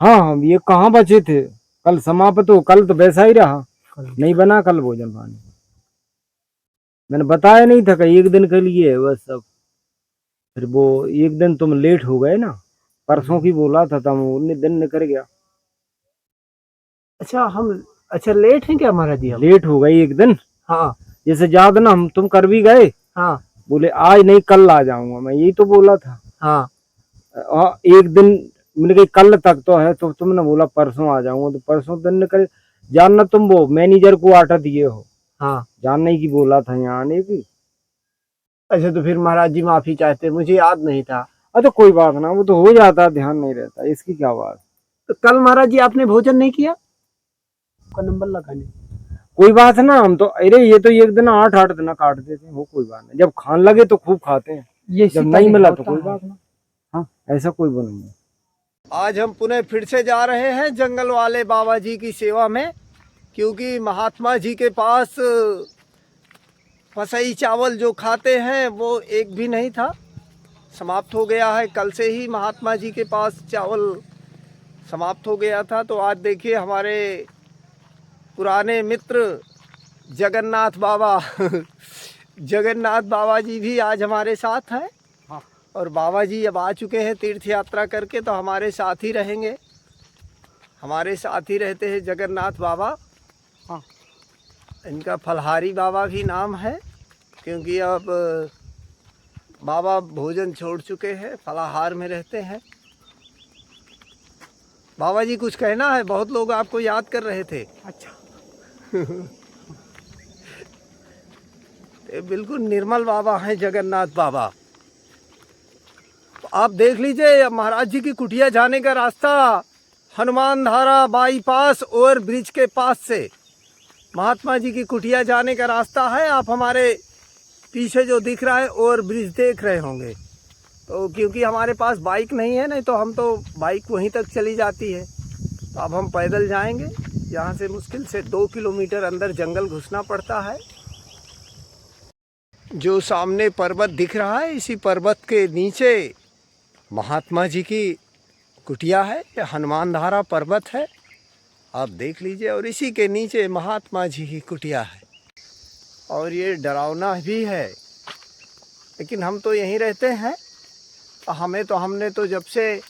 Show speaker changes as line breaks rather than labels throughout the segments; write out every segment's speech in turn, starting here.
हाँ हम ये कहाँ बचे थे, कल समाप्त हो, कल तो वैसा ही रहा, नहीं बना कल भोजन पानी। मैंने बताया नहीं था कि एक दिन के लिए है बस सब। फिर वो एक दिन तुम लेट हो गए ना, परसों की बोला था तुम, उन्हें दिन निकल गया।
अच्छा हम, अच्छा लेट हैं क्या महाराज जी हम?
लेट हो गई एक दिन,
हाँ
जैसे याद ना हम तुम कर भी गए,
हाँ
बोले आज नहीं कल आ जाऊंगा, मैं यही तो बोला था।
हाँ।
एक दिन मैंने कही कल तक तो है, तो तुमने बोला परसों आ जाऊंगा, तो परसों दिन निकल। जानना तुम वो मैनेजर को आटा दिए हो,
हाँ
जानने की बोला था यहाँ आने की।
अच्छा तो फिर महाराज जी माफी चाहते, मुझे याद नहीं था।
तो कोई बात ना, वो तो हो जाता है, ध्यान नहीं रहता, इसकी क्या बात।
तो कल महाराज जी आपने भोजन नहीं किया? का नंबर लगाने।
कोई बात ना, हम तो अरे ये तो एक दिन 8-8 दिन काट देते हैं, वो कोई बात नहीं, जब खान लगे तो खूब खाते हैं,
ये
जब नहीं मिला तो कोई बात ना। हाँ ऐसा कोई वो नहीं है।
आज हम पुनः फिर से जा रहे हैं जंगल वाले बाबा जी की सेवा में, क्योंकि महात्मा जी के पास फसई चावल जो खाते हैं वो एक भी नहीं था, समाप्त हो गया है। कल से ही महात्मा जी के पास चावल समाप्त हो गया था। तो आज देखिए हमारे पुराने मित्र जगन्नाथ बाबा जगन्नाथ बाबा जी भी आज हमारे साथ हैं। हाँ। और बाबा जी अब आ चुके हैं तीर्थ यात्रा करके, तो हमारे साथ ही रहेंगे, हमारे साथ ही रहते हैं जगन्नाथ बाबा। हाँ। इनका फलहारी बाबा भी नाम है, क्योंकि अब बाबा भोजन छोड़ चुके हैं, फलाहार में रहते हैं। बाबा जी कुछ कहना है, बहुत लोग आपको याद कर रहे थे। अच्छा ये बिल्कुल निर्मल बाबा हैं जगन्नाथ बाबा। तो आप देख लीजिए महाराज जी की कुटिया जाने का रास्ता हनुमान धारा बाईपास ओवर ब्रिज के पास से महात्मा जी की कुटिया जाने का रास्ता है। आप हमारे पीछे जो दिख रहा है ओवर ब्रिज देख रहे होंगे। तो क्योंकि हमारे पास बाइक नहीं है, नहीं तो हम तो बाइक वहीं तक चली जाती है, तो अब हम पैदल जाएंगे। यहाँ से मुश्किल से 2 किलोमीटर अंदर जंगल घुसना पड़ता है। जो सामने पर्वत दिख रहा है, इसी पर्वत के नीचे महात्मा जी की कुटिया है। ये हनुमान धारा पर्वत है, आप देख लीजिए, और इसी के नीचे महात्मा जी की कुटिया है। और ये डरावना भी है, लेकिन हम तो यहीं रहते हैं। हमने तो जब से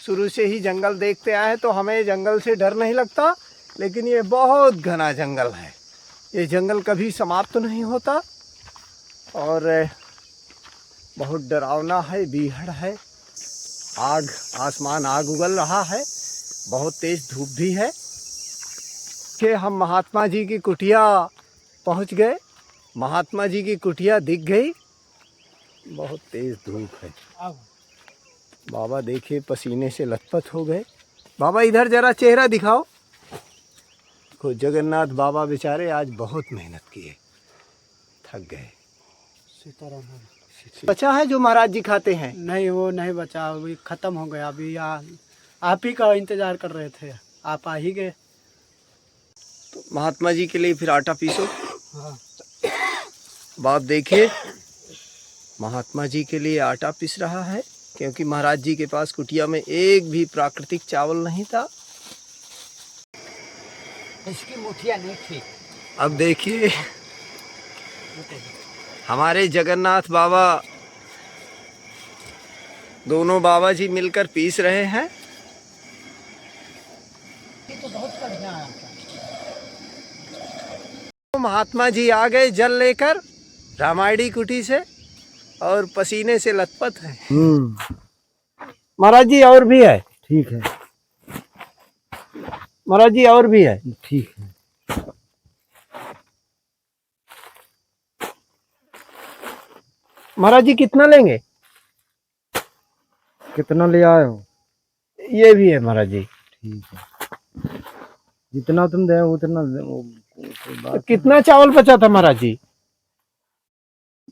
शुरू से ही जंगल देखते आए, तो हमें जंगल से डर नहीं लगता। लेकिन ये बहुत घना जंगल है, ये जंगल कभी समाप्त नहीं होता, और बहुत डरावना है, बीहड़ है, आग, आसमान आग उगल रहा है, बहुत तेज धूप भी है। कि हम महात्मा जी की कुटिया पहुंच गए, महात्मा जी की कुटिया दिख गई, बहुत तेज धूप है। बाबा देखिए पसीने से लथपथ हो गए। बाबा इधर जरा चेहरा दिखाओ। देखो जगन्नाथ बाबा बेचारे आज बहुत मेहनत किए, थक गए। सीताराम बचा है जो महाराज जी खाते हैं?
नहीं वो नहीं बचा, अभी खत्म हो गया। अभी आप ही का इंतजार कर रहे थे, आप आ ही गए।
तो महात्मा जी के लिए फिर आटा पीसो।
हाँ।
बाप देखिए महात्मा जी के लिए आटा पीस रहा है, क्योंकि महाराज जी के पास कुटिया में एक भी प्राकृतिक चावल नहीं था।
इसकी मुठिया नहीं थी।
अब देखिए हमारे जगन्नाथ बाबा, दोनों बाबा जी मिलकर पीस रहे हैं।
ये तो बहुत बढ़िया है।
तो महात्मा जी आ गए जल लेकर रामायणी कुटी से, और पसीने से लथपथ हैं। महाराज जी और भी है?
ठीक है,
महाराज जी और भी है?
ठीक है।
महाराज जी कितना लेंगे?
कितना ले आए हो?
ये भी है महाराज जी।
ठीक है, जितना तुम दे उतना कोई बात।
कितना चावल बचा था महाराज जी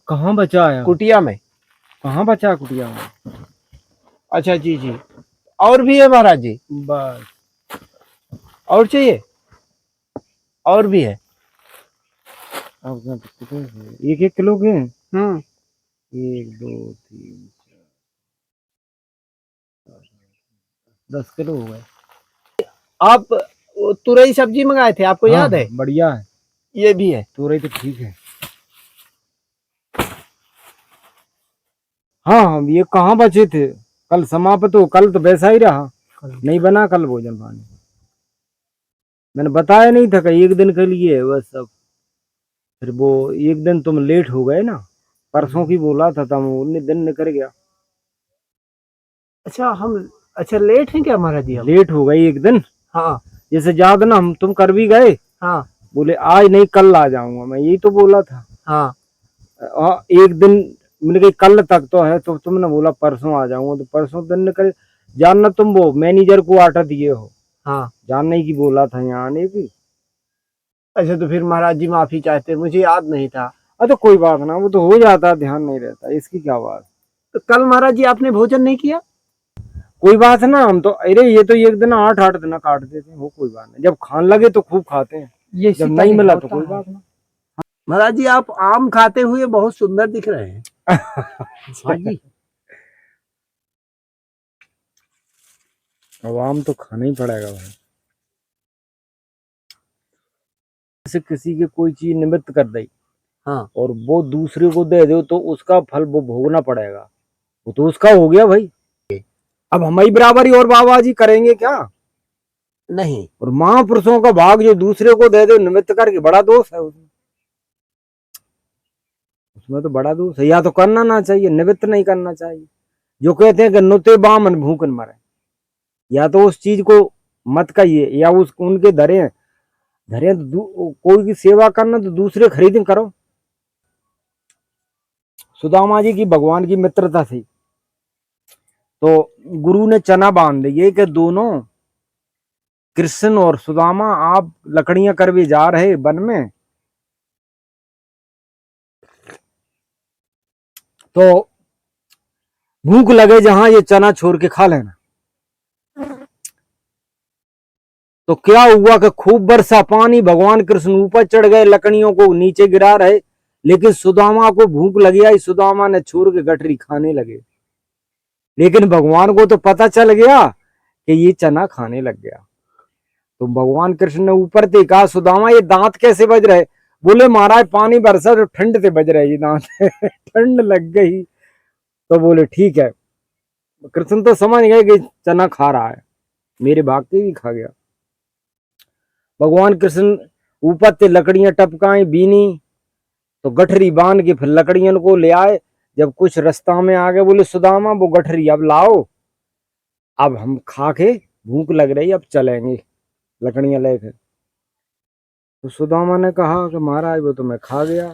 कहाँ बचा है
कुटिया में?
कहाँ बचा कुटिया में?
अच्छा जी जी, और भी है महाराज जी?
बस
और चाहिए? और भी है।
अब 1-1 किलो के 1 2 3 4 10 किलो हो गए।
आप तुरई सब्जी मंगाए थे, आपको याद है?
बढ़िया है,
ये भी है।
तुरई तो ठीक है। हाँ हाँ, ये कहाँ बचे थे? कल समाप्त हो, कल तो वैसा ही रहा, नहीं बना कल भोजन पानी। मैंने बताया नहीं था कि एक दिन के लिए बस सब। फिर वो एक दिन तुम लेट हो गए ना, परसों की बोला था तुम, उन्हीं दिन निकल गया।
अच्छा लेट है क्या महाराज जी हम?
लेट हो गई एक दिन,
हाँ
जैसे याद ना, हम तुम कर भी गए,
हाँ
बोले आज नहीं कल आ जाऊंगा, मैं यही तो बोला था।
हाँ।
एक दिन मैंने कही कल तक तो है, तो तुमने बोला परसों आ जाऊंगा, तो परसों दिन निकल। जानना तुम वो मैनेजर को आटा दिए हो,
हाँ।
जानने की बोला था यहाँ आने की।
अच्छा तो फिर महाराज जी माफी चाहते, मुझे याद नहीं था।
तो कोई बात ना, वो तो हो जाता, ध्यान नहीं रहता, इसकी क्या बात।
तो कल महाराज जी आपने भोजन नहीं किया?
कोई बात ना, हम तो अरे ये तो एक दिन 8-8 दिन काट देते हैं, वो कोई बात नहीं, जब खान लगे तो खूब खाते हैं,
ये
जब नहीं मिला तो कोई बात ना।
महाराज जी आप आम खाते हुए बहुत सुंदर दिख रहे हैं। हाँ जी।
अब आम तो खाना ही पड़ेगा भाई, जैसे किसी के कोई चीज निमित्त कर दी,
हाँ।
और वो दूसरे को दे दो तो उसका फल वो भोगना पड़ेगा, वो तो उसका हो गया भाई। अब हमारी बराबरी और बाबा जी करेंगे क्या?
नहीं।
और महापुरुषों का भाग जो दूसरे को दे दो निमित्त करके, बड़ा दोष है उसमें। उसमें तो बड़ा दोष है, या तो करना ना चाहिए, निमित्त नहीं करना चाहिए। जो कहते हैं कि नुते बामन भूखन मरे, या तो उस चीज को मत कहिए, या उस उनके धरे धरे तो कोई की सेवा करना तो दूसरे खरीद करो। सुदामा जी की भगवान की मित्रता थी, तो गुरु ने चना बांध दिए कि दोनों कृष्ण और सुदामा आप लकड़ियां करवे जा रहे वन में, तो भूख लगे जहां ये चना छोड़ के खा लेना। तो क्या हुआ कि खूब बरसा पानी, भगवान कृष्ण ऊपर चढ़ गए, लकड़ियों को नीचे गिरा रहे, लेकिन सुदामा को भूख लगी आई, सुदामा ने छोड़ के गठरी खाने लगे। लेकिन भगवान को तो पता चल गया कि ये चना खाने लग गया। तो भगवान कृष्ण ने ऊपर से कहा, सुदामा ये दांत कैसे बज रहे? बोले महाराज पानी बरसा तो ठंड से बज रहे ये दांत ठंड लग गई। तो बोले ठीक है, कृष्ण तो समझ गए कि चना खा रहा है, मेरे भाग के भी खा गया। भगवान कृष्ण ऊपर से लकड़ियां टपकाई बीनी, तो गठरी बांध के फिर लकड़ियों को ले आए। जब कुछ रास्ता में आ गए, बोले सुदामा वो गठरी अब लाओ, अब हम खा के भूख लग रही, अब चलेंगे लकड़ियां लेकर। तो सुदामा ने कहा कि महाराज वो तो मैं खा गया।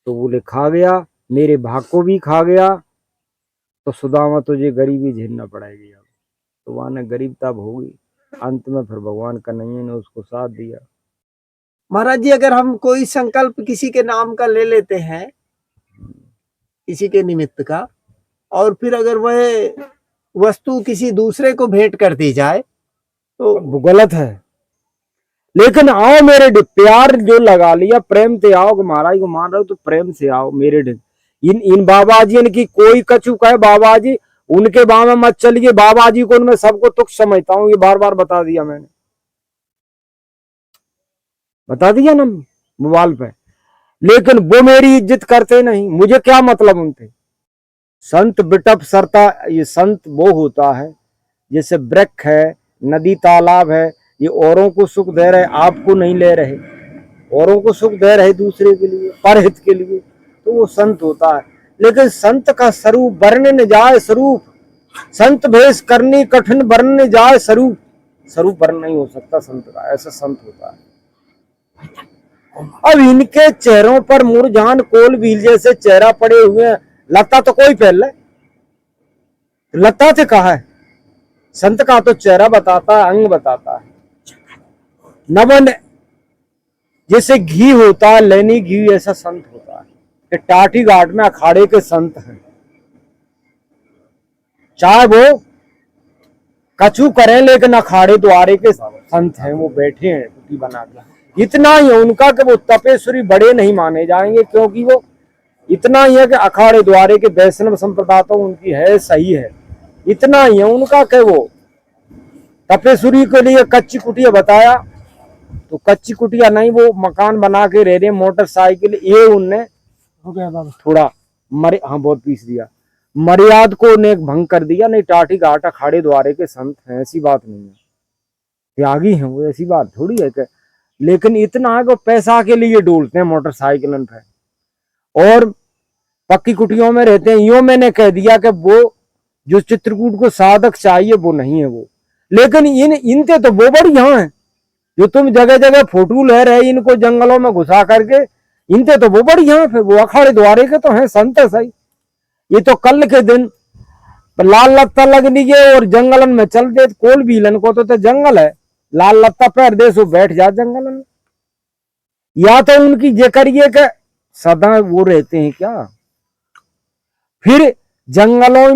तो बोले खा गया, मेरे भाग को भी खा गया, तो सुदामा तुझे गरीबी झेलना पड़ेगी। अब तो वहां ने गरीबता भोगी, अंत में फिर भगवान कन्हैया ने उसको साथ दिया।
महाराज जी अगर हम कोई संकल्प किसी के नाम का ले लेते हैं, किसी के निमित्त का, और फिर अगर वह वस्तु किसी दूसरे को भेंट कर दी जाए तो
वो गलत है। लेकिन आओ मेरे प्यार जो लगा लिया, प्रेम से आओ, महाराज को मान रहे हो तो प्रेम से आओ मेरे इन बाबा जी इनकी कोई कछु कहे, बाबा जी उनके बाम में मत चलिए, बाबा जी को मैं सबको तुच्छ समझता हूँ, ये बार बार बता दिया मैंने, बता दिया ना मोबाइल पे। लेकिन वो मेरी इज्जत करते नहीं, मुझे क्या मतलब उनसे। संत बिटप सरता, ये संत वो होता है जैसे वृक्ष है, नदी तालाब है, ये औरों को सुख दे रहे, आपको नहीं ले रहे, औरों को सुख दे रहे दूसरे के लिए, परहित के लिए, तो वो संत होता है। लेकिन संत का स्वरूप वर्णन जाए, स्वरूप संत भेष करनी कठिन वर्णन जाए, स्वरूप स्वरूप वर्ण नहीं हो सकता संत का, ऐसा संत होता है। अब इनके चेहरों पर मुरझान कोल बील जैसे चेहरा पड़े हुए हैं, लगता तो कोई पहले लगता थे कहा है। संत का तो चेहरा बताता है, अंग बताता है। नवन जैसे घी होता है, लेनी घी, ऐसा संत होता है कि टाटी घाट में अखाड़े के संत हैं, चाहे वो कछु करें लेकिन अखाड़े द्वारे के संत हैं, वो बैठे हैं कुटी बना के। इतना ही है उनका कि वो तपेश्वरी बड़े नहीं माने जाएंगे, क्योंकि वो इतना ही है कि अखाड़े द्वारे के वैष्णव संप्रदाय तो उनकी है, सही है। इतना ही है उनका कि वो तपेश्वरी के लिए कच्ची कुटिया बताया, तो कच्ची कुटिया नहीं, वो मकान बना के रह रहे, मोटरसाइकिल ये उनने
हो गया बाबा।
थोड़ा हाँ बहुत पीस दिया, मर्याद को ने भंग कर दिया। नहीं टाटी का आटा खाड़े द्वारे के संत हैं, ऐसी बात नहीं है, त्यागी हैं वो, ऐसी बात थोड़ी है कि, लेकिन इतना है कि पैसा के लिए डोलते हैं मोटरसाइकिलन पे, और पक्की कुटियों में रहते हैं। यूं मैंने कह दिया कि वो जो चित्रकूट को साधक चाहिए वो नहीं है वो, लेकिन इनते तो वो बढ़िया हैं, जो तुम जगह जगह फोटो ले रहे इनको जंगलों में घुसा करके, इनते तो वो बढ़िया हैं, फिर वो अखाड़े द्वारे के तो हैं, संत है सही। ये तो कल के दिन लाल लत्ता लग लीजिए और जंगलन में चल दे, कोल बीलन को तो जंगल है, लाल लत्ता पैर दे सो बैठ जा जंगलन में। या तो उनकी ये करिए कि सदा वो रहते हैं क्या, फिर जंगलों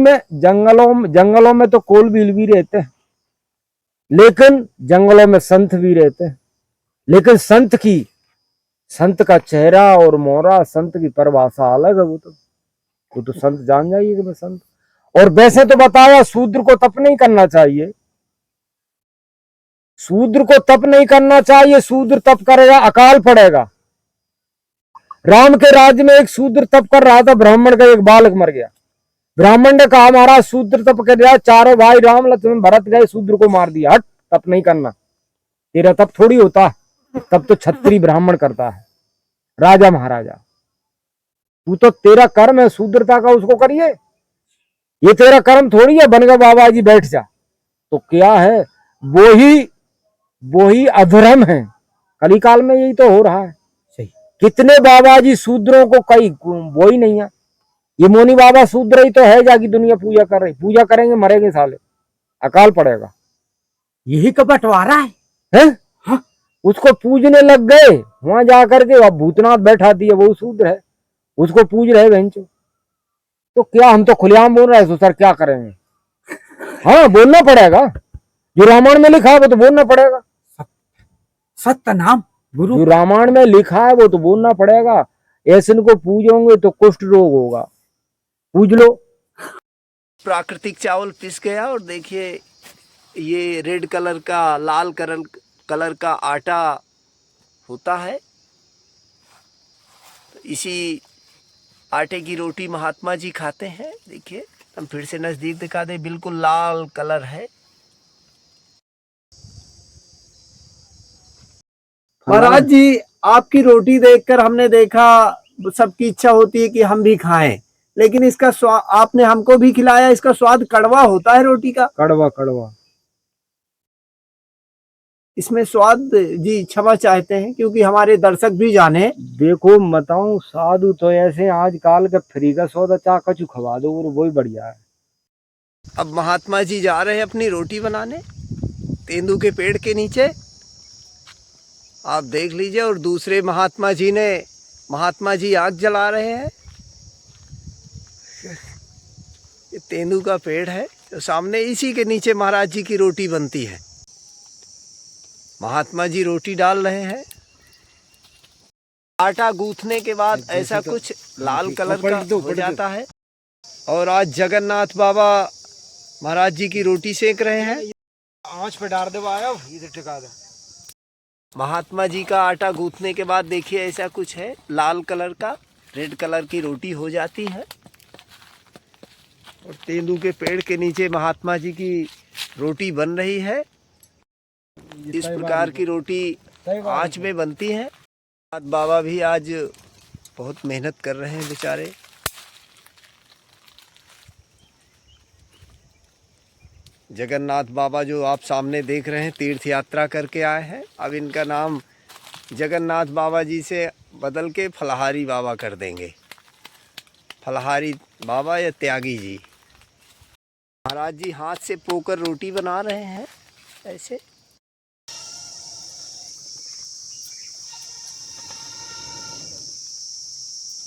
में तो कोल बील भी रहते हैं, लेकिन जंगलों में संत भी रहते हैं। लेकिन संत का चेहरा और मोहरा, संत की परिभाषा अलग है। वो तो संत जान जाइए कि मैं संत। और वैसे तो बताया शूद्र को तप नहीं करना चाहिए, शूद्र को तप नहीं करना चाहिए, शूद्र तप करेगा अकाल पड़ेगा। राम के राज्य में एक शूद्र तप कर रहा था, ब्राह्मण का एक बालक मर गया। ब्राह्मण ने कहा महाराज शूद्र तप कर दिया, चारों भाई राम लक्ष्मण भरत गए, शूद्र को मार दिया, हट तप नहीं करना, तेरा तप थोड़ी होता, तब तो क्षत्रिय ब्राह्मण करता है, राजा महाराजा। तू तो तेरा कर्म है शूद्रता का, उसको करिए, ये तेरा कर्म थोड़ी है बन गया बाबा जी बैठ जा। तो क्या है, वो ही अधर्म है, कलिकाल में यही तो हो रहा है। सही, कितने बाबा जी शूद्रों को कई वो ही नहीं है, ये मोनी बाबा शूद्र ही तो है, जाकी दुनिया पूजा कर रही, पूजा करेंगे मरेंगे साले, अकाल पड़ेगा।
यही तो बंटवारा
है
हाँ।
उसको पूजने लग गए, वहां जाकर के अब भूतनाथ बैठा दिया, वो शूद्र है, उसको पूज रहे बेंचो। तो क्या हम तो खुलेआम बोल रहे हैं, तो सर क्या करेंगे, हाँ बोलना पड़ेगा, जो रामायण में लिखा है वो तो बोलना पड़ेगा,
सत्य नाम गुरु,
जो रामायण में लिखा है वो तो बोलना पड़ेगा। ऐसे को पूजोगे तो कुष्ठ रोग होगा, पूज लो।
प्राकृतिक चावल पिस गया, और देखिए ये रेड कलर का, लाल कलर का आटा होता है। इसी आटे की रोटी महात्मा जी खाते हैं। देखिए हम फिर से नज़दीक दिखा दें, बिल्कुल लाल कलर है। महाराज जी आपकी रोटी देखकर हमने देखा, सबकी इच्छा होती है कि हम भी खाएं, लेकिन इसका स्वाद आपने हमको भी खिलाया, इसका स्वाद कड़वा होता है रोटी का।
कड़वा कड़वा,
इसमें स्वाद जी क्षमा चाहते हैं, क्योंकि हमारे दर्शक भी जाने।
देखो बताऊं साधु तो ऐसे आजकल के फ्री का सौदा चाह कचू खवा दो और वही बढ़िया है।
अब महात्मा जी जा रहे हैं अपनी रोटी बनाने तेंदू के पेड़ के नीचे, आप देख लीजिए। और दूसरे महात्मा जी आग जला रहे हैं। ये तेंदू का पेड़ है तो सामने, इसी के नीचे महाराज जी की रोटी बनती है। महात्मा जी रोटी डाल रहे हैं। आटा गूंथने के बाद ऐसा कुछ लाल कलर का हो जाता है। और आज जगन्नाथ बाबा महाराज जी की रोटी सेक रहे हैं।
आंच पे डाल दो, आया इधर टिका दे।
महात्मा जी का आटा गूंथने के बाद देखिए ऐसा कुछ है, लाल कलर का, रेड कलर की रोटी हो जाती है। और तेंदू के पेड़ के नीचे महात्मा जी की रोटी बन रही है। इस प्रकार की रोटी आंच में बनती है। बाबा भी आज बहुत मेहनत कर रहे हैं बेचारे। जगन्नाथ बाबा जो आप सामने देख रहे हैं, तीर्थ यात्रा करके आए हैं। अब इनका नाम जगन्नाथ बाबा जी से बदल के फलाहारी बाबा कर देंगे। फलाहारी बाबा या त्यागी जी। महाराज जी हाथ से पोकर रोटी बना रहे हैं ऐसे।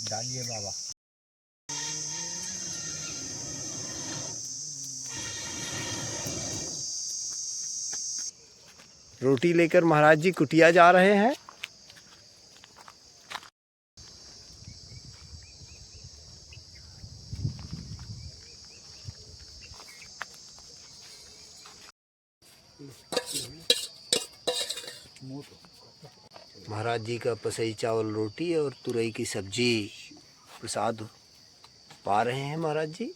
डालिए बाबा।
रोटी लेकर महाराज जी कुटिया जा रहे हैं। महाराज जी का पसई चावल रोटी और तुरई की सब्जी प्रसाद पा रहे हैं महाराज जी।